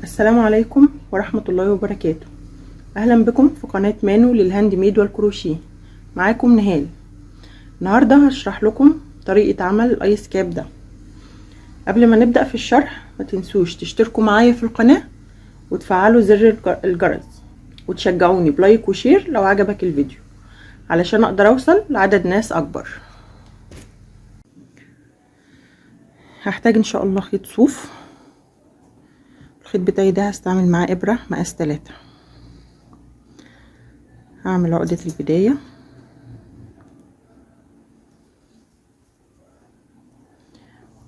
السلام عليكم ورحمة الله وبركاته. اهلا بكم في قناة مانو للهاند ميد والكروشيه. معاكم نهال. النهاردة هشرح لكم طريقة عمل الايس كاب ده. قبل ما نبدأ في الشرح ما تنسوش تشتركوا معايا في القناة وتفعلوا زر الجرس وتشجعوني بلايك وشير لو عجبك الفيديو علشان اقدر اوصل لعدد ناس اكبر. هحتاج ان شاء الله خيط صوف. الخيط بتاعي ده هستعمل معاه ابرة مقاس 3. هعمل عقدة البداية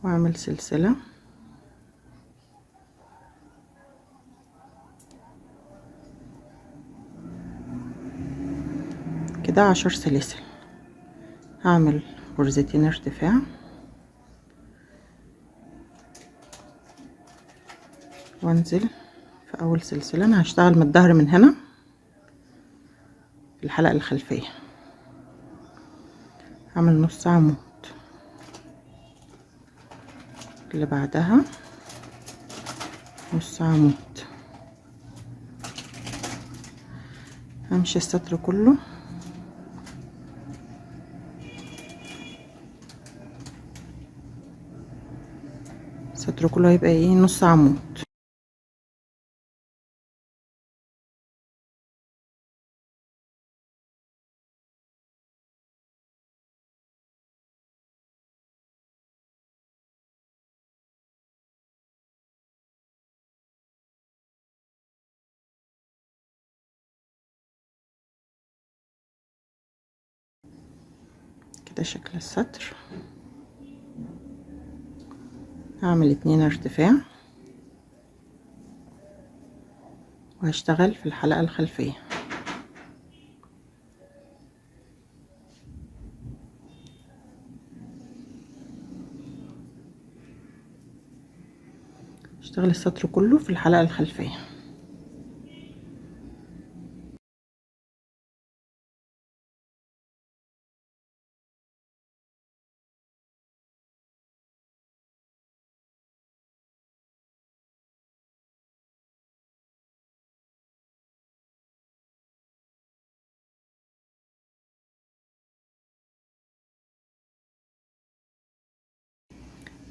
واعمل سلسلة كده 10 سلاسل. هعمل غرزتين ارتفاع وانزل في اول سلسلة. انا هشتغل من الظهر من هنا في الحلقة الخلفية. هعمل نص عمود، اللي بعدها نص عمود. همشي السطر كله السطر كله هيبقى ايه نص عمود. كده شكل السطر. هعمل 2 ارتفاع وهشتغل في الحلقة الخلفية. اشتغل السطر كله في الحلقة الخلفية.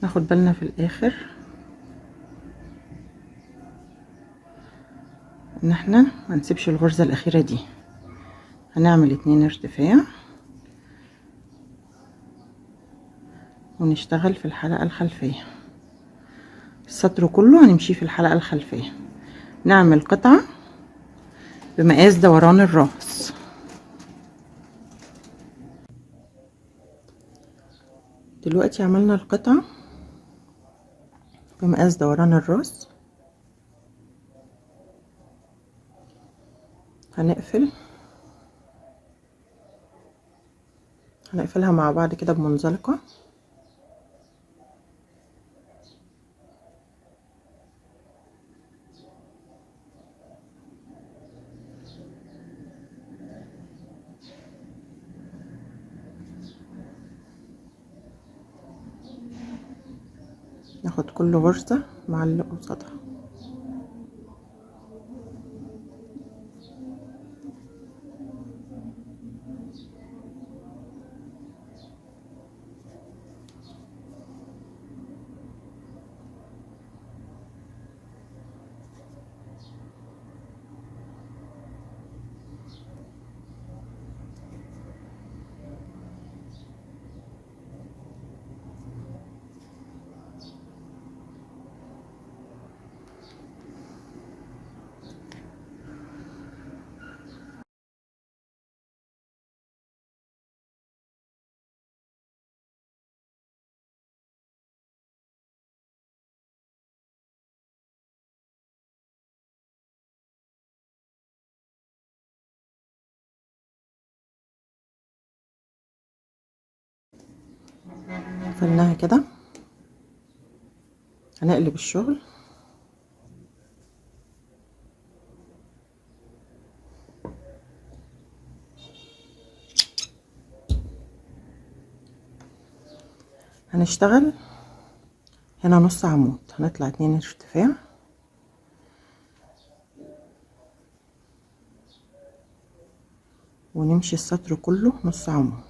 ناخد بالنا في الاخر ان احنا ما نسيبش الغرزة الاخيرة دي. هنعمل 2 ارتفاع ونشتغل في الحلقة الخلفية. السطر كله هنمشي في الحلقة الخلفية. نعمل قطعة بمقاس دوران الراس. دلوقتي عملنا القطعة بمقاس دوران الراس. هنقفلها مع بعض كده بمنزلقة. ناخد كل غرزة مع اللي قصادها. قفلناها كده. هنقلب الشغل. هنشتغل هنا نص عمود. هنطلع 2 ارتفاع ونمشي السطر كله نص عمود.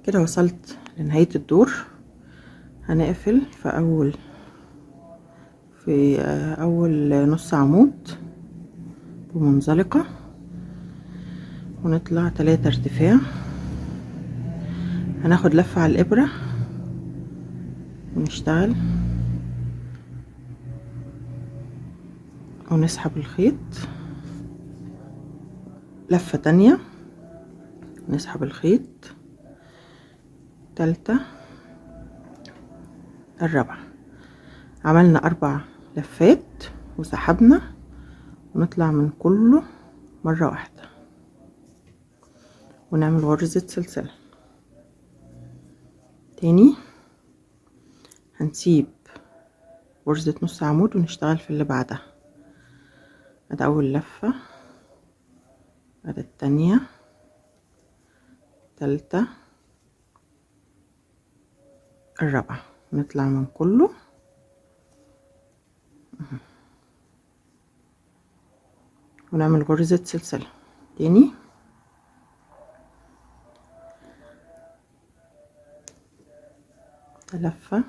كده وصلت لنهاية الدور. هنقفل في اول نص عمود بمنزلقة، ونطلع 3 ارتفاع. هناخد لفة على الابرة ونشتغل ونسحب الخيط، لفة تانية نسحب الخيط، تالتة، الرابعة. عملنا 4 لفات وسحبنا، ونطلع من كله مرة واحدة ونعمل غرزة سلسلة. تاني هنسيب غرزة نص عمود ونشتغل في اللي بعدها. ادي اول لفة، ادي التانية، تالتة، الرابعة. نطلع من كله ونعمل غرزة سلسلة. تاني لفة،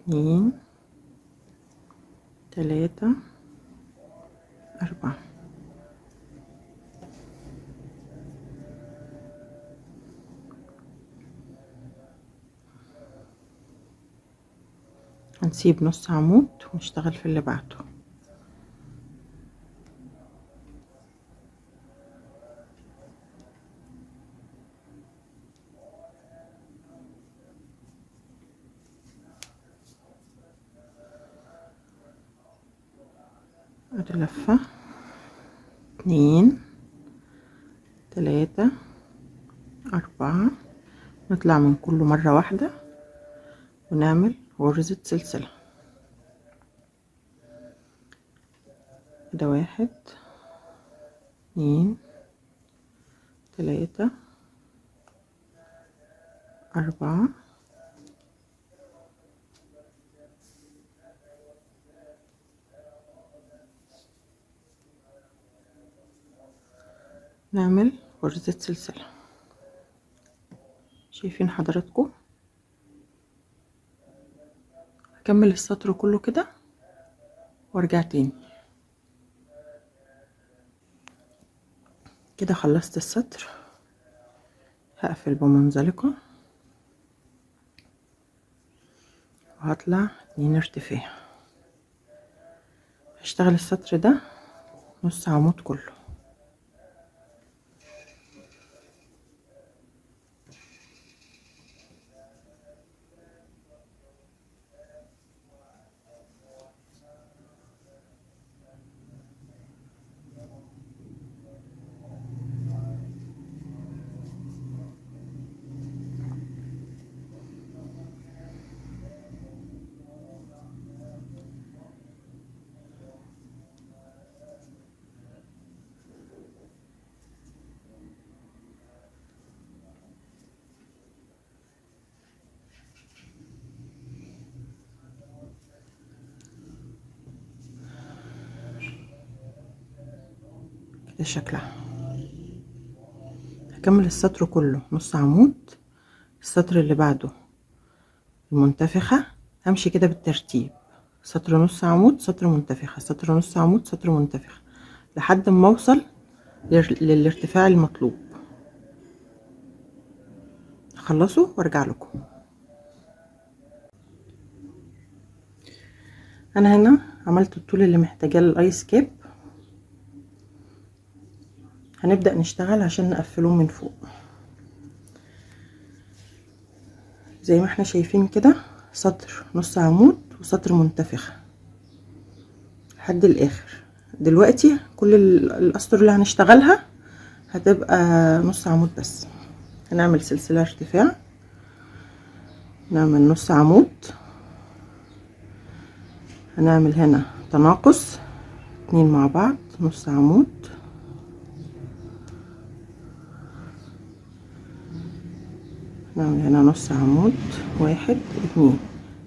2، 3، 4. هنسيب نص عمود ونشتغل في اللي بعده. ادي لفة، 2، 3، 4. نطلع من كله مرة واحدة ونعمل غرزة سلسلة. ده 1، 2، 3، 4. نعمل غرزة سلسلة. شايفين حضراتكم؟ هكمل السطر كله كده وارجع تاني. كده خلصت السطر. هقفل بمنزلقة وهطلع 2 ارتفاع. هشتغل السطر ده نص عمود كله. كده شكلها. هكمل السطر كله نص عمود. السطر اللي بعده المنتفخة. همشي كده بالترتيب، سطر نص عمود، سطر منتفخة، سطر نص عمود، سطر منتفخة، لحد ما اوصل للارتفاع المطلوب. اخلصه وارجع لكم. انا هنا عملت الطول اللي محتاجاه للايس كاب. هنبدأ نشتغل عشان نقفله من فوق. زي ما احنا شايفين كده سطر نص عمود وسطر منتفخة لحد الاخر. دلوقتي كل الاسطر اللي هنشتغلها هتبقى نص عمود بس. هنعمل سلسلة ارتفاع، نعمل نص عمود، هنعمل هنا تناقص 2 مع بعض نص عمود، نعمل هنا نص عمود 1 2،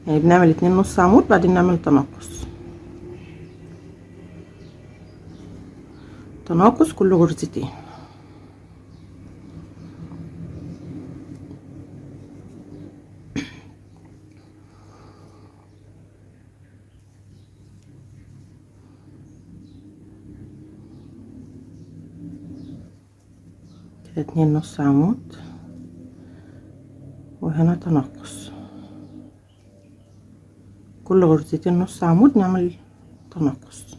يعني بنعمل 2 نص عمود بعدين نعمل تناقص كل غرزتين. كده 2 نص عمود وهنا تناقص كل غرزتين نص عمود نعمل تناقص.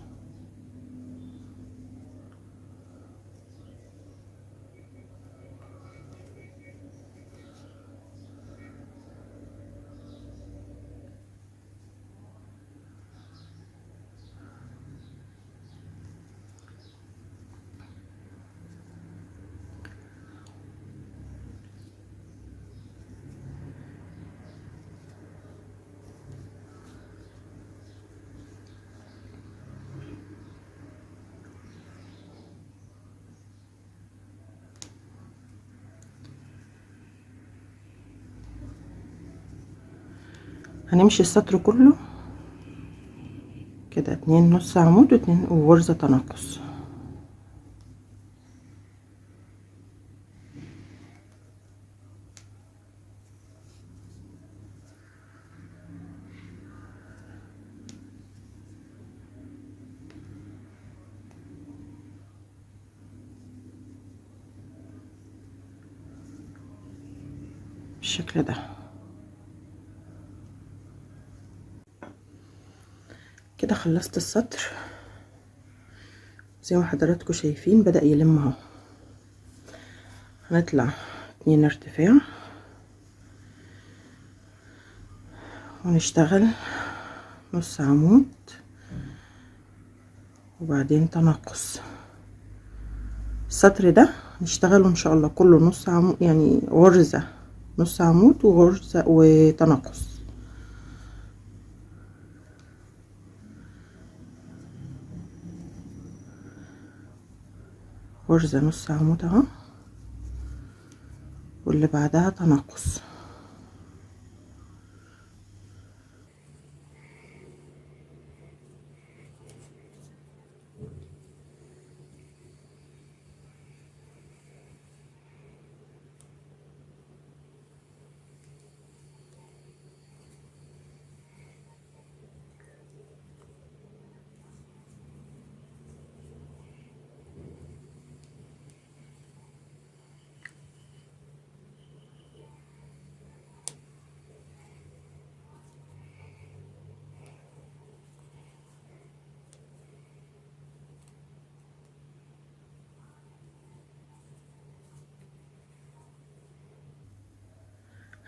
هنمشي السطر كله كده 2 نص عمود و2 وغرزة تناقص. بالشكل ده. كده خلصت السطر زي ما حضراتكم شايفين بدأ يلم اهو. هنطلع 2 ارتفاع ونشتغل نص عمود وبعدين تناقص. السطر ده نشتغله ان شاء الله كله نص عمود، يعني غرزة نص عمود وغرزة وتناقص. غرزة نص عمود اهو واللي بعدها تناقص.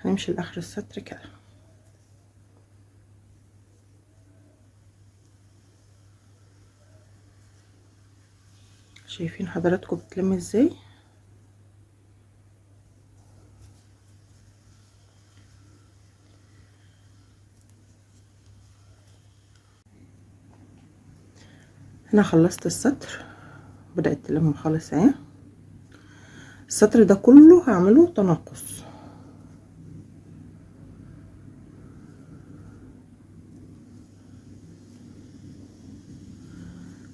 هنمشي لاخر السطر كده. شايفين حضراتكم بتلم ازاي؟ هنا خلصت السطر بدأت تلم خالص اهي. السطر ده كله هعمله تناقص.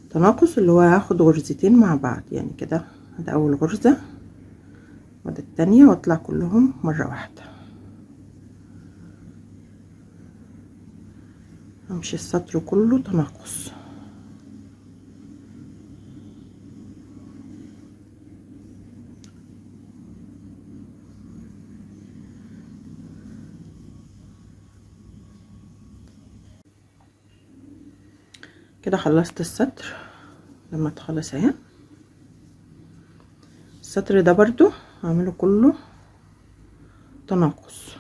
تناقص اللي هو هاخد غرزتين مع بعض، يعني كده ده اول غرزة وده التانية واطلع كلهم مرة واحدة. امشي السطر كله تناقص. كده خلصت السطر. لما تخلص اهي السطر ده برضو هعمله كله تناقص.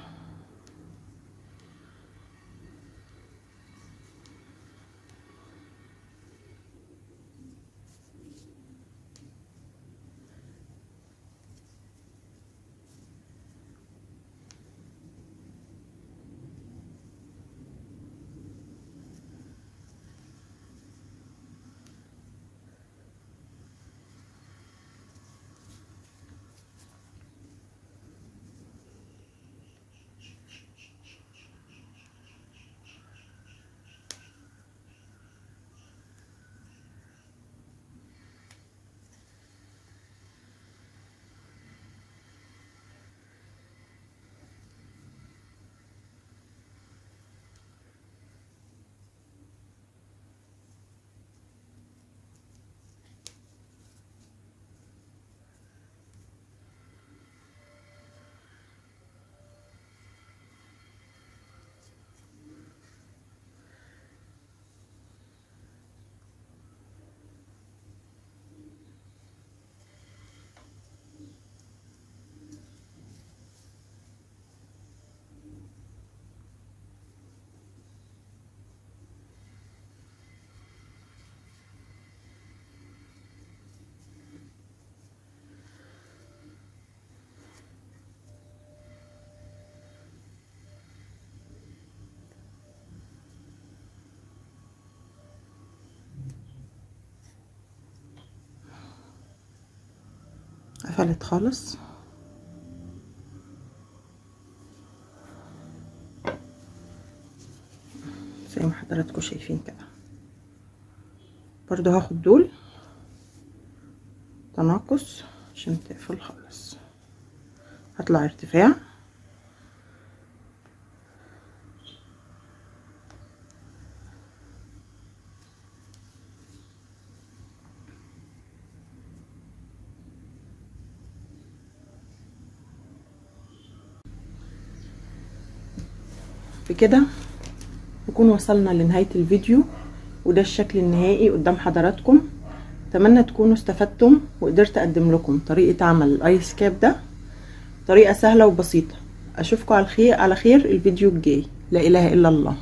قفلت خالص. زي ما حضراتكم شايفين كده. برضو هاخد دول تناقص عشان تقفل خالص. هطلع ارتفاع بكده نكون وصلنا لنهاية الفيديو، وده الشكل النهائي قدام حضراتكم. اتمنى تكونوا استفدتم وقدرت اقدم لكم طريقة عمل الايس كاب ده، طريقة سهلة وبسيطة. اشوفكم على خير الفيديو الجاي. لا اله الا الله.